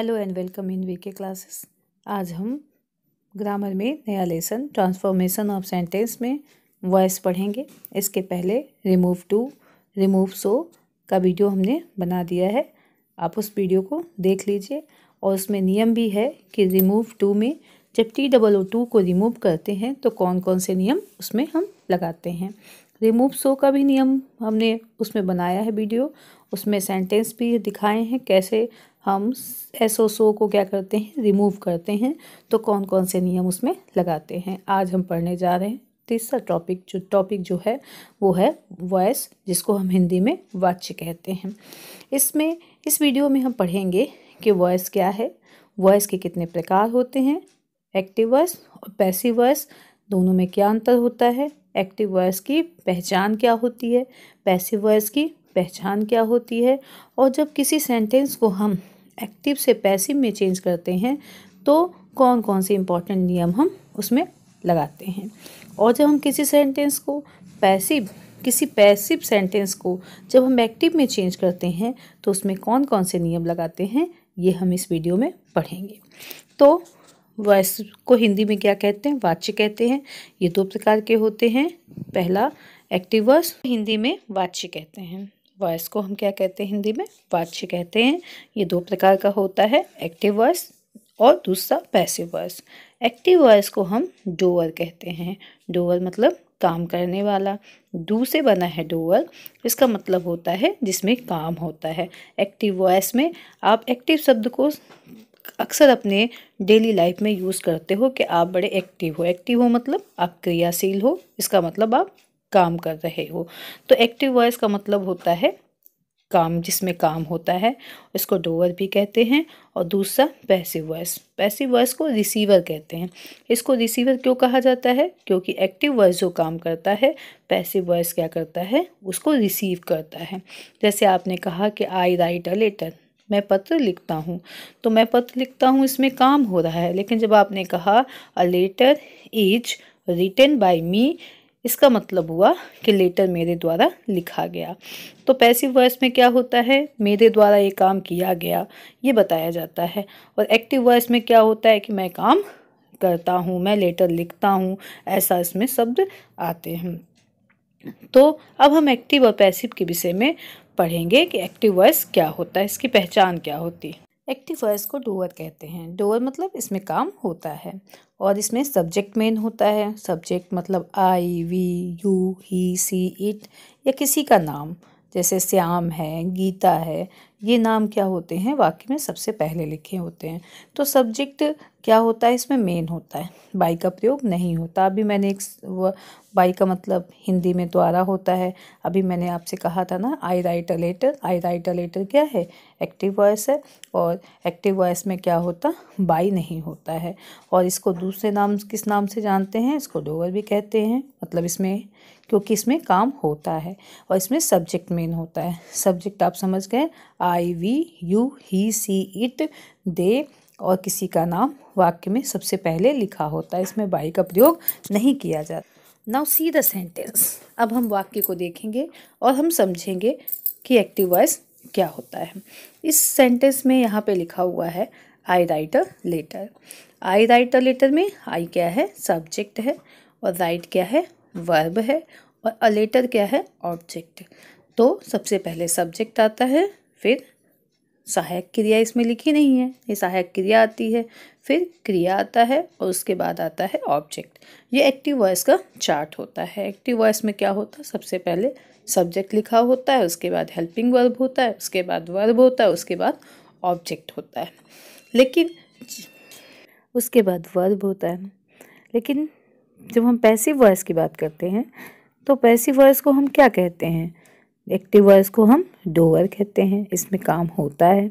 Hello and welcome in VK classes. आज हम grammar में नया लेसन ट्रांसफॉर्मेशन ऑफ सेंटेंस में वॉइस पढ़ेंगे। इसके पहले रिमूव टू रिमूव सो का वीडियो हमने बना दिया है, आप उस वीडियो को देख लीजिए। और उसमें नियम भी है कि रिमूव टू में जब TOO2 को रिमूव करते हैं तो कौन कौन से नियम उसमें हम लगाते हैं। रिमूव सो का भी नियम हमने उसमें बनाया है वीडियो, उसमें सेंटेंस भी दिखाए हैं कैसे हम एसो सो को क्या करते हैं, रिमूव करते हैं, तो कौन कौन से नियम उसमें लगाते हैं। आज हम पढ़ने जा रहे हैं तीसरा टॉपिक जो है वो है वॉइस, जिसको हम हिंदी में वाच्य कहते हैं। इस वीडियो में हम पढ़ेंगे कि वॉइस क्या है, वॉइस के कितने प्रकार होते हैं, एक्टिव वॉइस और पैसिव वॉइस दोनों में क्या अंतर होता है, एक्टिव वॉइस की पहचान क्या होती है, पैसिव वॉइस की पहचान क्या होती है, और जब किसी सेंटेंस को हम एक्टिव से पैसिव में चेंज करते हैं तो कौन कौन से इम्पोर्टेंट नियम हम उसमें लगाते हैं। और जब हम किसी पैसिव सेंटेंस को जब हम एक्टिव में चेंज करते हैं तो उसमें कौन कौन से नियम लगाते हैं, ये हम इस वीडियो में पढ़ेंगे। तो वॉइस को हिंदी में क्या कहते हैं, वाच्य कहते हैं। ये दो प्रकार के होते हैं। पहला एक्टिव वॉइस, हिंदी में वाच्य कहते हैं। वॉइस को हम क्या कहते हैं, हिंदी में वाच्य कहते हैं। ये दो प्रकार का होता है, एक्टिव वॉइस और दूसरा पैसिव वॉइस। एक्टिव वॉइस को हम डूअर कहते हैं। डूअर मतलब काम करने वाला, डू से बना है डूअर, इसका मतलब होता है जिसमें काम होता है। एक्टिव वॉइस में आप एक्टिव शब्द को अक्सर अपने डेली लाइफ में यूज़ करते हो कि आप बड़े एक्टिव हो। एक्टिव हो मतलब आप क्रियाशील हो, इसका मतलब आप काम कर रहे हो। तो एक्टिव वॉइस का मतलब होता है काम, जिसमें काम होता है, इसको डूअर भी कहते हैं। और दूसरा पैसिव वॉइस, पैसिव वॉइस को रिसीवर कहते हैं। इसको रिसीवर क्यों कहा जाता है, क्योंकि एक्टिव वॉइस जो काम करता है, पैसिव वॉइस क्या करता है, उसको रिसीव करता है। जैसे आपने कहा कि आई राइट अ लेटर, मैं पत्र लिखता हूँ, तो मैं पत्र लिखता हूँ इसमें काम हो रहा है। लेकिन जब आपने कहा a letter is written by me, इसका मतलब हुआ कि लेटर मेरे द्वारा लिखा गया। तो पैसिव वॉइस में क्या होता है, मेरे द्वारा ये काम किया गया, ये बताया जाता है। और एक्टिव वॉइस में क्या होता है कि मैं काम करता हूँ, मैं लेटर लिखता हूँ, ऐसा इसमें शब्द आते हैं। तो अब हम एक्टिव और पैसिव के विषय में पढ़ेंगे कि एक्टिव वॉइस क्या होता है, इसकी पहचान क्या होती है। एक्टिव वॉइस को डूअर कहते हैं। डूअर मतलब इसमें काम होता है और इसमें सब्जेक्ट मेन होता है। सब्जेक्ट मतलब I, we, you, he, she, it या किसी का नाम, जैसे श्याम है, गीता है, ये नाम क्या होते हैं, वाक्य में सबसे पहले लिखे होते हैं। तो सब्जेक्ट क्या होता है, इसमें मेन होता है, बाई का प्रयोग नहीं होता। अभी मैंने बाई का मतलब हिंदी में द्वारा होता है। अभी मैंने आपसे कहा था ना, I write a letter, I write a letter क्या है, एक्टिव वॉइस है। और एक्टिव वॉइस में क्या होता, बाई नहीं होता है। और इसको दूसरे नाम किस नाम से जानते हैं, इसको डूअर भी कहते हैं। मतलब इसमें क्योंकि इसमें काम होता है और इसमें सब्जेक्ट मेन होता है। सब्जेक्ट आप समझ गए, I, we, you, he, she, it, they और किसी का नाम वाक्य में सबसे पहले लिखा होता है। इसमें बाई का प्रयोग नहीं किया जाता। Now see the sentence. अब हम वाक्य को देखेंगे और हम समझेंगे कि एक्टिव वॉइस क्या होता है। इस सेंटेंस में यहाँ पे लिखा हुआ है I write a letter. I write a letter में आई क्या है, सब्जेक्ट है, और राइट क्या है, वर्ब है, और अ लेटर क्या है, ऑब्जेक्ट। तो सबसे पहले सब्जेक्ट आता है, फिर सहायक क्रिया इसमें लिखी नहीं है, ये सहायक क्रिया आती है, फिर क्रिया आता है और उसके बाद आता है ऑब्जेक्ट। ये एक्टिव वॉइस का चार्ट होता है। एक्टिव वॉइस में क्या होता है, सबसे पहले सब्जेक्ट लिखा होता है, उसके बाद हेल्पिंग वर्ब होता है, उसके बाद वर्ब होता है, उसके बाद ऑब्जेक्ट होता है। लेकिन उसके बाद वर्ब होता है। लेकिन जब हम पैसिव वॉइस की बात करते हैं तो पैसिव वॉइस को हम क्या कहते हैं, एक्टिव वॉइस को हम डूअर कहते हैं, इसमें काम होता है।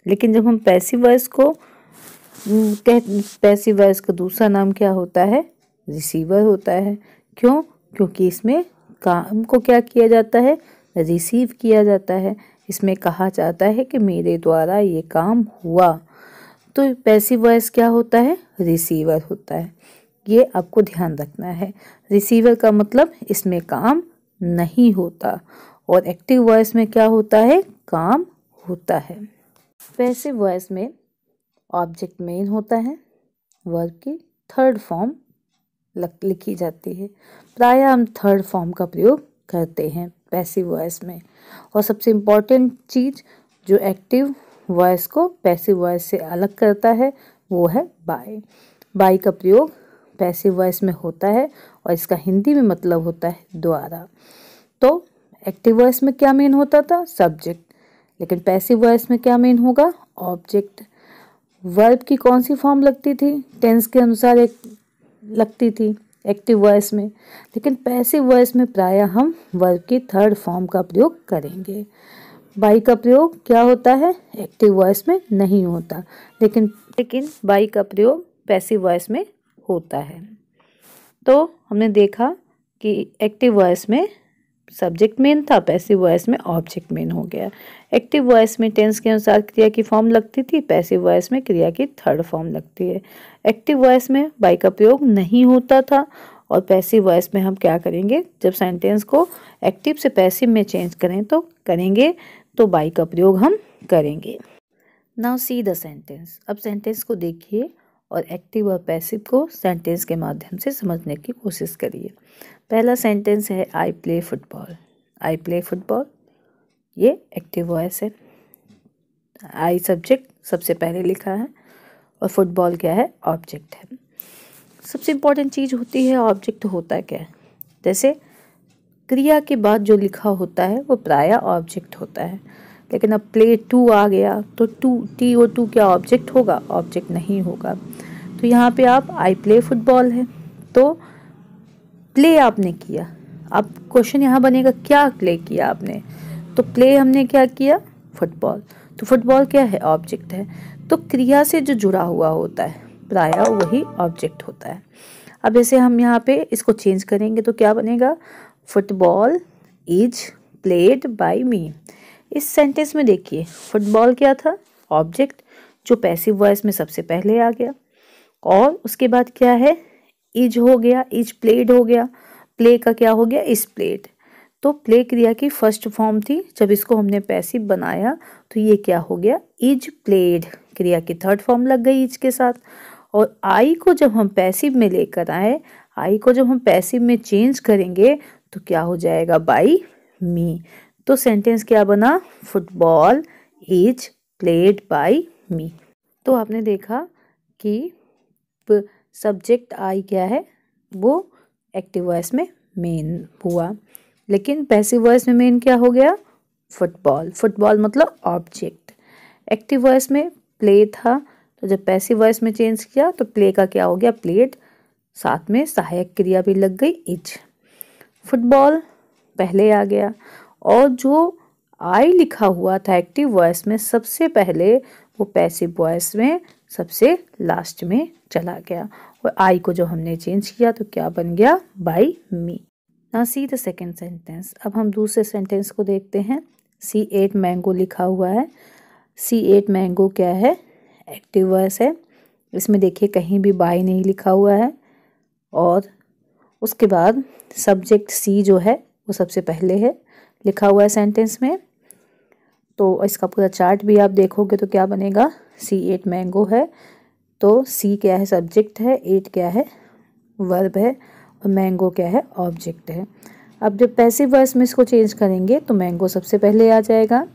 लेकिन जब हम पैसिव वॉइस का दूसरा नाम क्या होता है, रिसीवर होता है। क्यों, क्योंकि इसमें काम को क्या किया जाता है, रिसीव किया जाता है। इसमें कहा जाता है कि मेरे द्वारा ये काम हुआ। तो पैसिव वॉइस क्या होता है, रिसीवर होता है। ये आपको ध्यान रखना है। रिसीवर का मतलब इसमें काम नहीं होता, और एक्टिव वॉइस में क्या होता है, काम होता है। पैसिव वॉइस में ऑब्जेक्ट मेन होता है, वर्ब की थर्ड फॉर्म लिखी जाती है। प्रायः हम थर्ड फॉर्म का प्रयोग करते हैं पैसिव वॉइस में। और सबसे इम्पॉर्टेंट चीज़ जो एक्टिव वॉइस को पैसिव वॉइस से अलग करता है वो है बाय। बाय का प्रयोग पैसिव वॉइस में होता है और इसका हिंदी में मतलब होता है द्वारा। तो एक्टिव वॉइस में क्या मेन होता था? सब्जेक्ट। लेकिन पैसिव वॉइस में क्या मेन होगा? ऑब्जेक्ट। वर्ब की कौन सी फॉर्म लगती थी? टेंस के अनुसार एक लगती थी एक्टिव वॉइस में। लेकिन पैसिव वॉइस में प्रायः हम वर्ब की थर्ड फॉर्म का प्रयोग करेंगे। बाई का प्रयोग क्या होता है? एक्टिव वॉइस में नहीं होता, लेकिन बाई का प्रयोग पैसिव वॉइस में होता है। तो हमने देखा कि एक्टिव वॉइस में सब्जेक्ट मेन था, पैसिव वॉइस में ऑब्जेक्ट मेन हो गया। एक्टिव वॉइस में टेंस के अनुसार क्रिया की फॉर्म लगती थी, पैसिव वॉइस में क्रिया की थर्ड फॉर्म लगती है। एक्टिव वॉइस में बाय का प्रयोग नहीं होता था और पैसिव वॉइस में हम क्या करेंगे? जब सेंटेंस को एक्टिव से पैसिव में चेंज करेंगे तो बाय का प्रयोग हम करेंगे। Now see the sentence. अब सेंटेंस को देखिए और एक्टिव और पैसिव को सेंटेंस के माध्यम से समझने की कोशिश करिए। पहला सेंटेंस है I play football. I play football, ये एक्टिव वॉइस है। आई सब्जेक्ट सबसे पहले लिखा है और फुटबॉल क्या है? ऑब्जेक्ट है। सबसे इम्पोर्टेंट चीज़ होती है ऑब्जेक्ट होता क्या है। जैसे क्रिया के बाद जो लिखा होता है वो प्रायः ऑब्जेक्ट होता है। लेकिन अब प्ले टू आ गया तो टू क्या ऑब्जेक्ट होगा? ऑब्जेक्ट नहीं होगा। तो यहाँ पे आप आई प्ले फुटबॉल है तो प्ले आपने किया। अब क्वेश्चन यहाँ बनेगा क्या प्ले किया आपने? तो प्ले हमने क्या किया? फुटबॉल। तो फुटबॉल क्या है? ऑब्जेक्ट है। तो क्रिया से जो जुड़ा हुआ होता है प्रायः वही ऑब्जेक्ट होता है। अब जैसे हम यहाँ पे इसको चेंज करेंगे तो क्या बनेगा? फुटबॉल इज प्लेड बाय मी। इस सेंटेंस में देखिए फुटबॉल क्या था? ऑब्जेक्ट, जो पैसिव वॉइस में सबसे पहले आ गया। और उसके बाद क्या है? इज हो गया, इज प्लेड हो गया। प्ले का क्या हो गया? Is played. तो प्ले क्रिया की फर्स्ट फॉर्म थी, जब इसको हमने पैसिव बनाया तो ये क्या हो गया? Is played. क्रिया की थर्ड फॉर्म लग गई इज के साथ। और आई को जब हम पैसिव में लेकर आए, आई को जब हम पैसिव में चेंज करेंगे तो क्या हो जाएगा? Bye me. तो सेंटेंस क्या बना? Football is played by me. तो आपने देखा कि सब्जेक्ट आई क्या है? वो एक्टिव वॉइस में मेन हुआ। लेकिन पैसिव वॉइस में मेन क्या हो गया? फुटबॉल। फुटबॉल मतलब ऑब्जेक्ट। एक्टिव वॉइस में प्ले था तो जब पैसिव वॉइस में चेंज किया तो प्ले का क्या हो गया? प्लेड। साथ में सहायक क्रिया भी लग गई इज। फुटबॉल पहले आ गया और जो आई लिखा हुआ था एक्टिव वॉइस में सबसे पहले वो पैसिव वॉइस में सबसे लास्ट में चला गया। और आई को जो हमने चेंज किया तो क्या बन गया? By me. Now see the second sentence. अब हम दूसरे सेंटेंस को देखते हैं। सी एट मैंगो लिखा हुआ है। सी एट मैंगो क्या है? एक्टिव वॉइस है। इसमें देखिए कहीं भी बाय नहीं लिखा हुआ है। और उसके बाद सब्जेक्ट सी जो है वो सबसे पहले है लिखा हुआ है सेंटेंस में। तो इसका पूरा चार्ट भी आप देखोगे तो क्या बनेगा? सी एट मैंगो है तो सी क्या है? सब्जेक्ट है, एट क्या है? वर्ब है और मैंगो क्या है? ऑब्जेक्ट है। अब जब पैसिव वॉइस में इसको चेंज करेंगे तो मैंगो सबसे पहले आ जाएगा।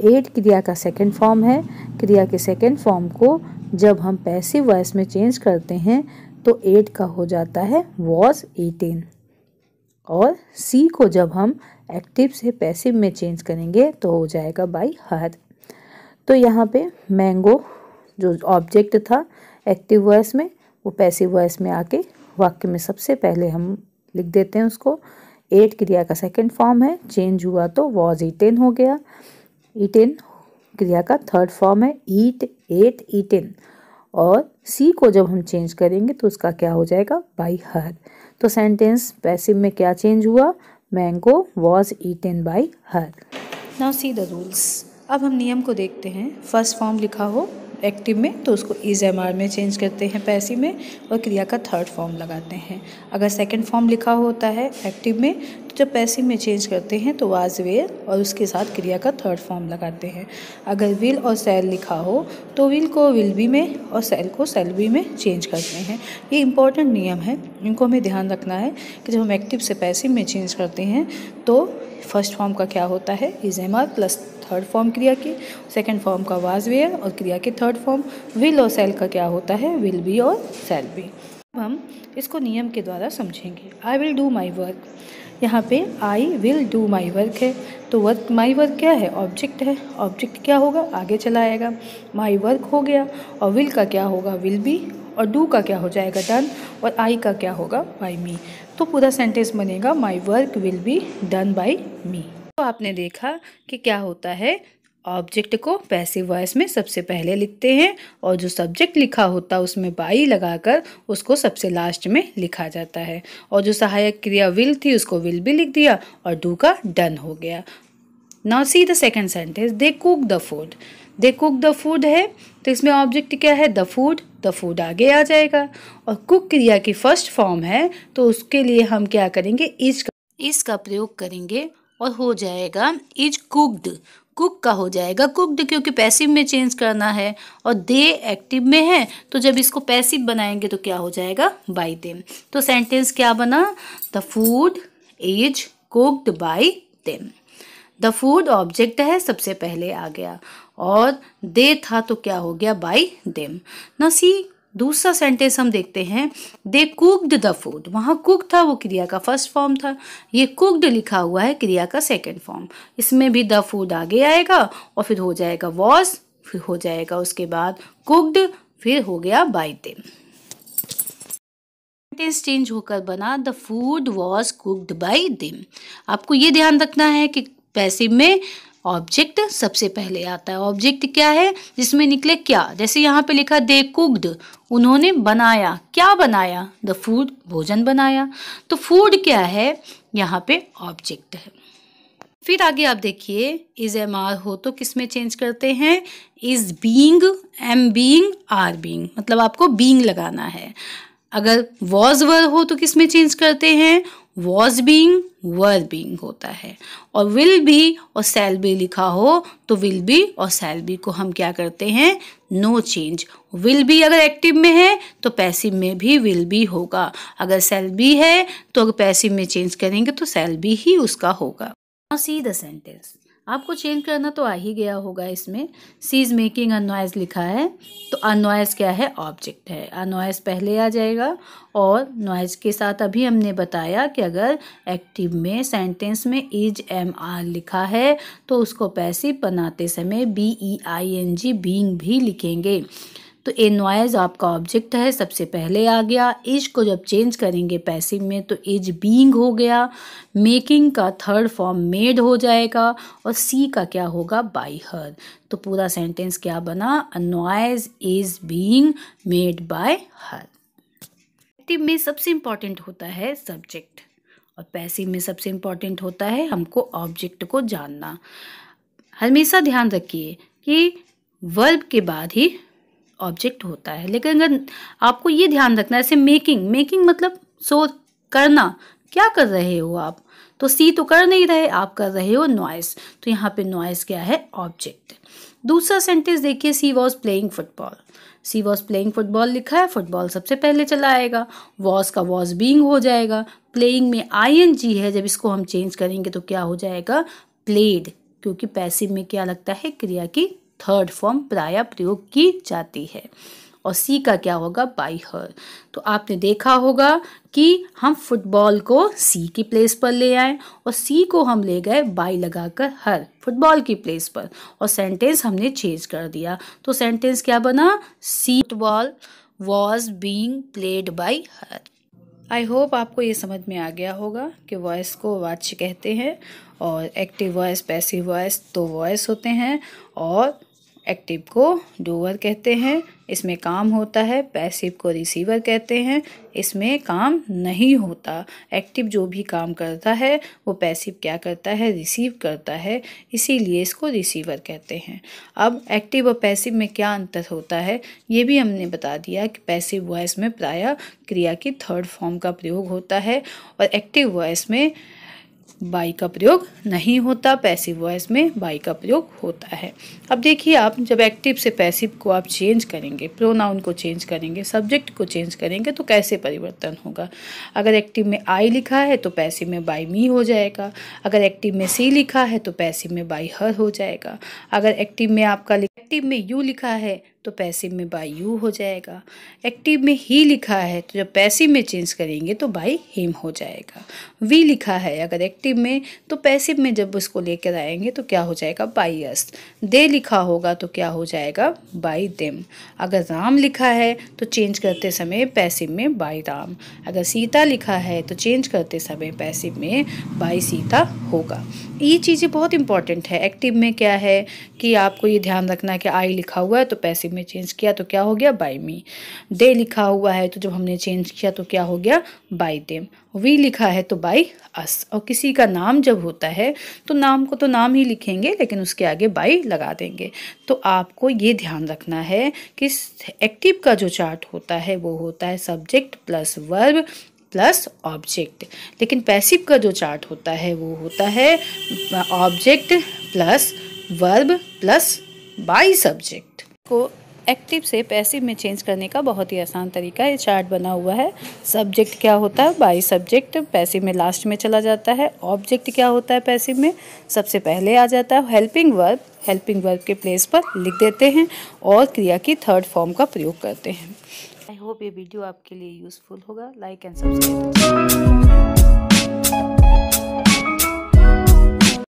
एट क्रिया का सेकंड फॉर्म है। क्रिया के सेकंड फॉर्म को जब हम पैसिव वॉइस में चेंज करते हैं तो एट का हो जाता है वॉज ईटेन। और सी को जब हम एक्टिव से पैसिव में चेंज करेंगे तो हो जाएगा बाय हर। तो यहाँ पे मैंगो जो ऑब्जेक्ट था एक्टिव वॉइस में वो पैसिव वॉइस में आके वाक्य में सबसे पहले हम लिख देते हैं उसको। एट क्रिया का सेकंड फॉर्म है, चेंज हुआ तो वॉज ईटेन हो गया। ईटेन क्रिया का थर्ड फॉर्म है, ईट, एट, ईटेन। और सी को जब हम चेंज करेंगे तो उसका क्या हो जाएगा? बाय हर। तो सेंटेंस पैसिव में क्या चेंज हुआ? Mango was eaten bye her. Now see the rules. अब हम नियम को देखते हैं। फर्स्ट फॉर्म लिखा हो एक्टिव में तो उसको इज एम आर में चेंज करते हैं पैसिव में और क्रिया का थर्ड फॉर्म लगाते हैं। अगर सेकंड फॉर्म लिखा होता है एक्टिव में तो जब पैसिव में चेंज करते हैं तो वाज वेयर और उसके साथ क्रिया का थर्ड फॉर्म लगाते हैं। अगर विल और शैल लिखा हो तो विल को विल बी में और शैल को शैल बी में चेंज करते हैं। ये इंपॉर्टेंट नियम है, इनको हमें ध्यान रखना है कि जब हम एक्टिव से पैसिव में चेंज करते हैं तो फर्स्ट फॉर्म का क्या होता है is am are plus third form क्रिया की, सेकंड फॉर्म का वाज वेयर और क्रिया के थर्ड फॉर्म विल और शैल का क्या होता है विल बी और शैल बी। अब हम इसको नियम के द्वारा समझेंगे। I will do my work, यहाँ पे I will do my work है तो वर्क माई वर्क क्या है ऑब्जेक्ट है, ऑब्जेक्ट क्या होगा आगे चला आएगा, माई वर्क हो गया और विल का क्या होगा विल बी और डू का क्या हो जाएगा डन और आई का क्या होगा बाय मी। तो पूरा सेंटेंस बनेगा my work will be done by me. तो आपने देखा कि क्या होता है ऑब्जेक्ट को पैसिव वॉइस में सबसे पहले लिखते हैं और जो सब्जेक्ट लिखा होता है उसमें बाई लगाकर उसको सबसे लास्ट में लिखा जाता है और जो सहायक क्रिया विल थी उसको विल भी लिख दिया और डू का डन हो गया। Now see the second sentence they cook the food, they cook the food है तो इसमें ऑब्जेक्ट क्या है द फूड आगे आ जाएगा और कुक क्रिया की फर्स्ट फॉर्म है तो उसके लिए हम क्या करेंगे इज का प्रयोग करेंगे और हो जाएगा इज कुक्ड, कुक का हो जाएगा कुक्ड क्योंकि पैसिव में चेंज करना है और दे एक्टिव में है तो जब इसको पैसिव बनाएंगे तो क्या हो जाएगा बाय देम। तो सेंटेंस क्या बना the food is cooked bye them. The food object है सबसे पहले आ गया और दे था तो क्या हो गया बाय देम। ना सी दूसरा सेंटेंस हम देखते हैं दे कुक्ड द फूड, वहाँ कुक था वो क्रिया का फर्स्ट फॉर्म था, ये कुक्ड लिखा हुआ है क्रिया का सेकंड फॉर्म, इसमें भी द फूड आगे आएगा और फिर हो जाएगा वॉज, फिर हो जाएगा उसके बाद कुक्ड, फिर हो गया बाय देम। सेंटेंस चेंज होकर बना the food was cooked bye them. आपको ये ध्यान रखना है कि पैसिव में ऑब्जेक्ट सबसे पहले आता है। ऑब्जेक्ट क्या है जिसमें निकले क्या, जैसे यहाँ पे लिखा दे कुक्ड उन्होंने बनाया, क्या बनाया द फूड भोजन बनाया, तो फूड क्या है यहाँ पे ऑब्जेक्ट है। फिर आगे आप देखिए इज एम आर हो तो किस में चेंज करते हैं is being am being are being, मतलब आपको बीइंग लगाना है। अगर वॉज वर हो तो किस में चेंज करते हैं वॉज बीइंग वर बीइंग होता है और विल बी और शैल बी लिखा हो तो विल बी और शैल बी को हम क्या करते हैं नो चेंज। विल बी अगर एक्टिव में है तो पैसिव में भी विल बी होगा, अगर शैल बी है तो अगर पैसिव में चेंज करेंगे तो शैल बी ही उसका होगा। सी द सेंटेंस आपको चेंज करना तो आ ही गया होगा, इसमें सी इज मेकिंग अ नॉइज लिखा है तो अ नॉइज क्या है ऑब्जेक्ट है, अ नॉइज पहले आ जाएगा और नॉइज के साथ अभी हमने बताया कि अगर एक्टिव में सेंटेंस में इज एम आर लिखा है तो उसको पैसिव बनाते समय B E I N G being भी लिखेंगे। तो ए नॉइज आपका ऑब्जेक्ट है सबसे पहले आ गया, इज को जब चेंज करेंगे पैसिव में तो इज बीइंग हो गया, मेकिंग का थर्ड फॉर्म मेड हो जाएगा और सी का क्या होगा बाय हर। तो पूरा सेंटेंस क्या बना a noise is being made by her. Active में सबसे इम्पॉर्टेंट होता है सब्जेक्ट और पैसिव में सबसे इम्पॉर्टेंट होता है हमको ऑब्जेक्ट को जानना। हमेशा ध्यान रखिए कि वर्ब के बाद ही ऑब्जेक्ट होता है, लेकिन अगर आपको ये ध्यान रखना है, ऐसे मेकिंग मतलब सो करना, क्या कर रहे हो आप, तो सी तो कर नहीं रहे, आप कर रहे हो नॉइस, तो यहाँ पे नॉइस क्या है ऑब्जेक्ट। दूसरा सेंटेंस देखिए she was playing football, she was playing football लिखा है, फुटबॉल सबसे पहले चला आएगा, वॉज का वॉज बीइंग हो जाएगा, प्लेइंग में आईएनजी है, जब इसको हम चेंज करेंगे तो क्या हो जाएगा प्लेड, क्योंकि पैसिव में क्या लगता है क्रिया की थर्ड फॉर्म प्राय प्रयोग की जाती है और सी का क्या होगा बाय हर। तो आपने देखा होगा कि हम फुटबॉल को सी की प्लेस पर ले आए और सी को हम ले गए बाय लगाकर हर फुटबॉल की प्लेस पर और सेंटेंस हमने चेंज कर दिया। तो सेंटेंस क्या बना see football was being played by her. I hope आपको ये समझ में आ गया होगा कि वॉइस को वाच्य कहते हैं और एक्टिव वॉइस पैसिव वॉइस दो वॉइस होते हैं और एक्टिव को डूअर कहते हैं, इसमें काम होता है। पैसिव को रिसीवर कहते हैं, इसमें काम नहीं होता। एक्टिव जो भी काम करता है वो पैसिव क्या करता है, रिसीव करता है, इसीलिए इसको रिसीवर कहते हैं। अब एक्टिव और पैसिव में क्या अंतर होता है ये भी हमने बता दिया कि पैसिव वॉइस में प्रायः क्रिया की थर्ड फॉर्म का प्रयोग होता है और एक्टिव वॉइस में बाई का प्रयोग नहीं होता, पैसिव वॉइस में बाई का प्रयोग होता है। अब देखिए, आप जब एक्टिव से पैसिव को आप चेंज करेंगे, प्रोनाउन को चेंज करेंगे, सब्जेक्ट को चेंज करेंगे तो कैसे परिवर्तन होगा। अगर एक्टिव में आई लिखा है तो पैसिव में बाई मी हो जाएगा। अगर एक्टिव में सी लिखा है तो पैसिव में बाई हर हो जाएगा। अगर एक्टिव में एक्टिव में यू लिखा है तो पैसिव में बाई यू हो जाएगा। एक्टिव में ही लिखा है तो जब पैसिव में चेंज करेंगे तो बाई हिम हो जाएगा। वी लिखा है अगर एक्टिव में तो पैसिव में जब उसको लेकर आएंगे तो क्या हो जाएगा, बाई अस। दे लिखा होगा तो क्या हो जाएगा, बाई देम। अगर राम लिखा है तो चेंज करते समय पैसिव में बाई राम। अगर सीता लिखा है तो चेंज करते समय पैसिव में बाई सीता होगा। ये चीज़ें बहुत इंपॉर्टेंट है। एक्टिव में क्या है कि आपको ये ध्यान रखना है कि आई लिखा हुआ है तो पैसिव में चेंज किया तो क्या हो गया, बाई मी। दे लिखा हुआ है तो जब हमने चेंज किया तो क्या हो गया, बाई देम। वी लिखा है तो बाई अस। और किसी का नाम जब होता है तो नाम को तो नाम ही लिखेंगे लेकिन उसके आगे बाई लगा देंगे। तो आपको ये ध्यान रखना है कि एक्टिव का जो चार्ट होता है वो होता है subject plus verb plus object, लेकिन पैसिव का जो चार्ट होता है वो होता है object plus verb plus by subject. को एक्टिव से पैसिव में चेंज करने का बहुत ही आसान तरीका है। चार्ट बना हुआ है। सब्जेक्ट क्या होता है, बाई सब्जेक्ट, पैसिव में लास्ट में चला जाता है। ऑब्जेक्ट क्या होता है, पैसिव में सबसे पहले आ जाता है। हेल्पिंग वर्ब के प्लेस पर लिख देते हैं और क्रिया की थर्ड फॉर्म का प्रयोग करते हैं। आई होप ये वीडियो आपके लिए यूजफुल होगा। Like and subscribe.